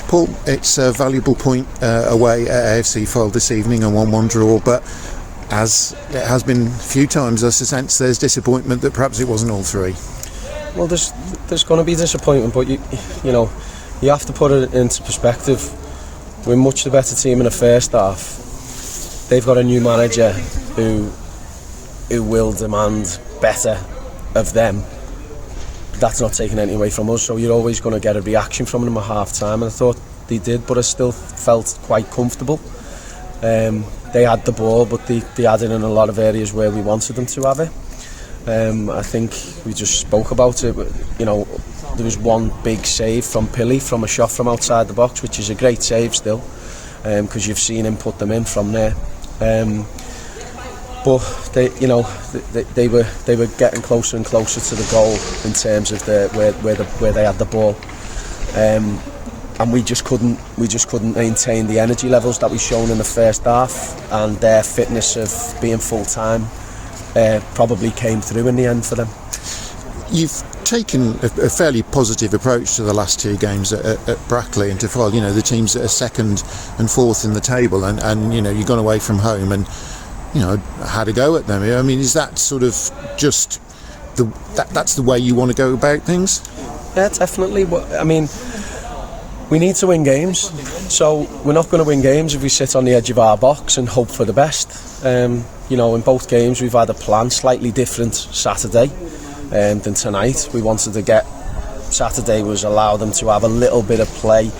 Paul, it's a valuable point away at AFC Fylde this evening, a 1-1 draw, but as it has been a few times, I sense there's disappointment that perhaps it wasn't all three. Well, there's going to be disappointment, but you have to put it into perspective. We're much the better team in the first half. They've got a new manager who will demand better of them. That's not taking anything away from us, so you're always going to get a reaction from them at half time, and I thought they did, but I still felt quite comfortable. They had the ball, but they had it in a lot of areas where we wanted them to have it. I think we just spoke about it. There was one big save from Pilly from a shot from outside the box, which is a great save still, because you've seen him put them in from there. But they were getting closer and closer to the goal in terms of where they had the ball, and we just couldn't maintain the energy levels that we shown in the first half, and their fitness of being full time probably came through in the end for them. You've taken a fairly positive approach to the last two games at Brackley and to Fylde, the teams that are second and fourth in the table, and you've gone away from home and had a go at them. I mean, is that sort of just that's the way you want to go about things? Yeah, definitely. I mean, we need to win games, so we're not going to win games if we sit on the edge of our box and hope for the best. In both games we've had a plan, slightly different Saturday than tonight. We wanted to get Saturday was allow them to have a little bit of play,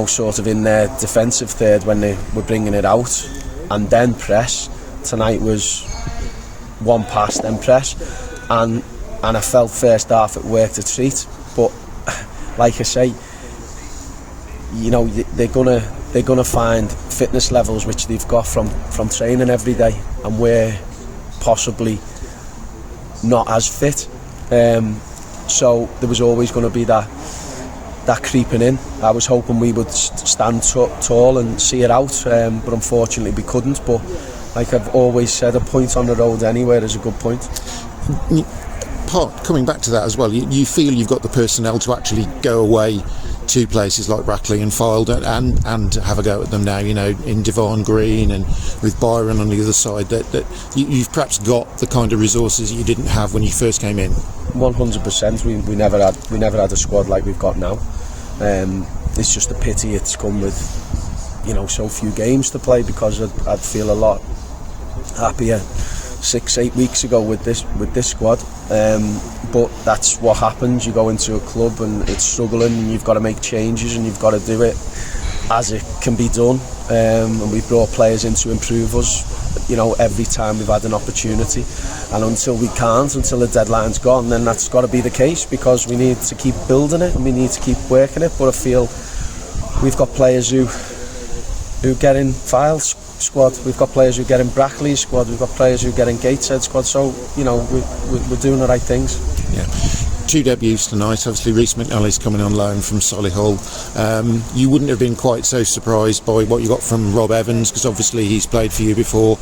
sort of in their defensive third when they were bringing it out, and then press. Tonight was one pass, then press, and I felt first half it worked a treat. But like I say, they're gonna find fitness levels which they've got from training every day, and we're possibly not as fit. So there was always going to be that creeping in. I was hoping we would stand tall and see it out, but unfortunately we couldn't. But like I've always said, a point on the road anywhere is a good point. Coming back to that as well, you feel you've got the personnel to actually go away to places like Brackley and Fylde and have a go at them now, in Devon Green and with Byron on the other side, that you've perhaps got the kind of resources you didn't have when you first came in. 100%. We never had a squad like we've got now. It's just a pity it's come with so few games to play, because I'd feel a lot happier 6-8 weeks ago with this squad, but that's what happens. You go into a club and it's struggling, and you've got to make changes, and you've got to do it as it can be done, and we've brought players in to improve us every time we've had an opportunity, and until the deadline's gone, then that's got to be the case, because we need to keep building it and we need to keep working it. But I feel we've got players who get in Fylde's squad, we've got players who get in Brackley's squad, we've got players who get in Gateshead's squad, so we're doing the right things. Yeah. 2 debuts tonight. Obviously Reece McNally's coming on loan from Solihull. You wouldn't have been quite so surprised by what you got from Rob Evans, because obviously he's played for you before,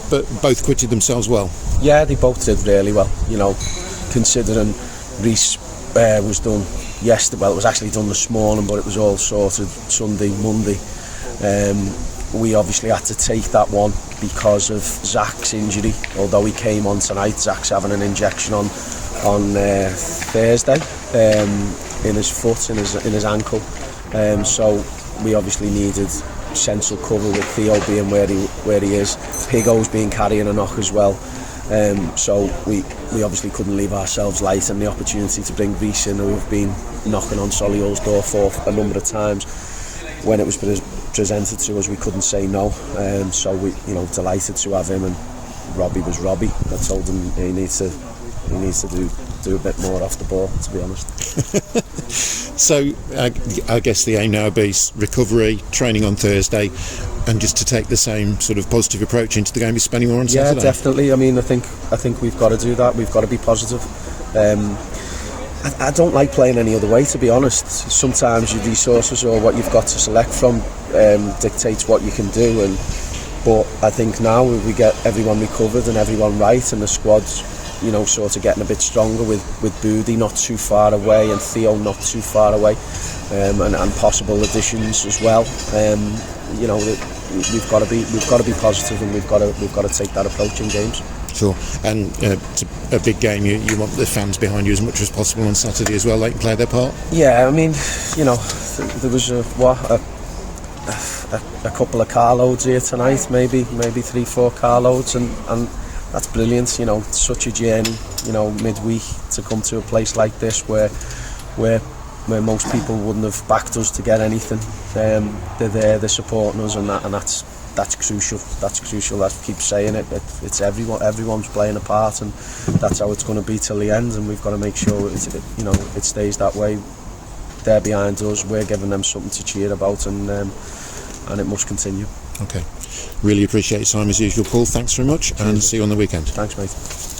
but both quitted themselves well. Yeah, they both did really well, considering Reece was done yesterday. Well, it was actually done this morning, but it was all sorted Sunday, Monday. We obviously had to take that one because of Zach's injury. Although he came on tonight, Zach's having an injection on Thursday in his foot, in his ankle. So we obviously needed central cover, with Theo being where he is. Pigo's been carrying a knock as well. So we obviously couldn't leave ourselves light, and the opportunity to bring Reece in, who have been knocking on Solihull's door for a number of times. When it was presented to us, we couldn't say no. So we, delighted to have him. And Robbie was Robbie. I told him he needs to do a bit more off the ball, to be honest. So I guess the aim now be recovery, training on Thursday, and just to take the same sort of positive approach into the game he's spending more on Saturday. Yeah, definitely. I mean, I think we've got to do that. We've got to be positive. I don't like playing any other way, to be honest. Sometimes your resources or what you've got to select from dictates what you can do, but I think now we get everyone recovered and everyone right, and the squad's you know, sort of getting a bit stronger with Boody not too far away and Theo not too far away, and possible additions as well. You know, we've got to be positive, and we've got to take that approach in games. Sure, and it's a big game. You want the fans behind you as much as possible on Saturday as well. They can play their part. Yeah, I mean, you know, there was a couple of carloads here tonight, maybe 3-4 carloads, and that's brilliant. You know, such a journey. You know, midweek to come to a place like this where most people wouldn't have backed us to get anything. They're there, they're supporting us, and that's crucial. That's crucial. I keep saying it. It's everyone's playing a part, and that's how it's going to be till the end. And we've got to make sure it stays that way. They're behind us. We're giving them something to cheer about, and it must continue. Okay. Really appreciate your time as usual, Paul. Thanks very much, and see you on the weekend. Thanks, mate.